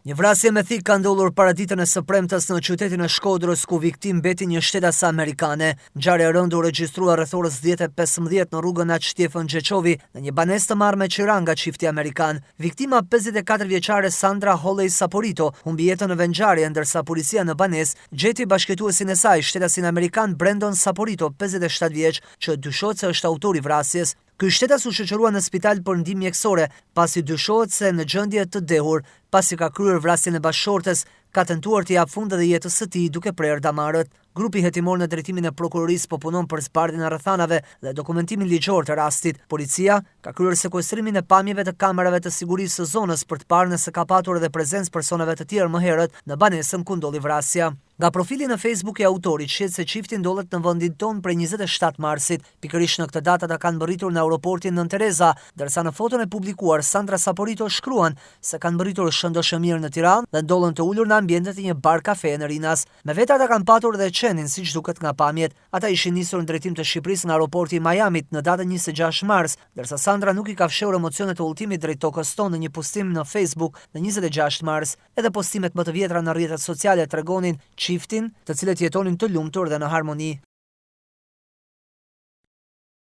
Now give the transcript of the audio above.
Një vrasje me thikë ka ndodhur paraditën e së premtes në qytetin e Shkodrës, ku viktim mbeti një shtetase amerikane. Ngjarja e rëndë u regjistrua rreth orës 10:15 në rrugën Aq Stjefan Xheçovi, në një banesë të marrë me qira nga çifti amerikan. Viktima, 54 vjeçare Sandra Holley Saporito, humbi jetën në vendngjarje, ndërsa policia në banesë gjeti bashkëtuesin e saj, shtetasin amerikan Brandon Saporito, 57 vjeç, që dyshohet se është autori i vrasjes. Ky shtetas u shoqërua në spital për ndihmë mjekësore, pasi dyshohet se në gjendje të dehur, pasi ka kryer vrasjen e bashkëshortes, ka tentuar të japë fund edhe jetës së tij duke prerë damarët. Grupi hetimor në drejtimin e prokurorisë po punon për zbardhjen e rrethanave dhe dokumentimin ligjor të rastit. Policia ka kryer sekuestrimin e pamjeve të kamerave të sigurisë së zonës për të parë nëse ka patur edhe prezencë personave të tjerë më herët në banesën ku ndodhi vrasja. Nga profili në Facebook i autorit shihet se çifti ndodhet në vendin tonë prej 27 marsit. Pikërisht në këtë datë ata kanë mbërritur në aeroportin Nën Tereza, ndërsa në foton e publikuar Sandra Saporito shkruan se kanë mbërritur shëndoshë mirë në Tiranë dhe ndodhen të ulur në ambientet e një bar kafe në Rinas. Me vete ata kanë patur edhe qenin, siç duket nga pamjet. Ata ishin nisur në drejtim të Shqipërisë nga aeroporti i Miamit në datën 26 mars, ndërsa Sandra nuk i ka fshehur emocionet e udhëtimit drejt tokës tonë në një postim në Facebook në 26 mars. Edhe postimet më të vjetra në rrjetet sociale tregonin çiftin, të cilët jetonin të lumtur dhe në harmoni.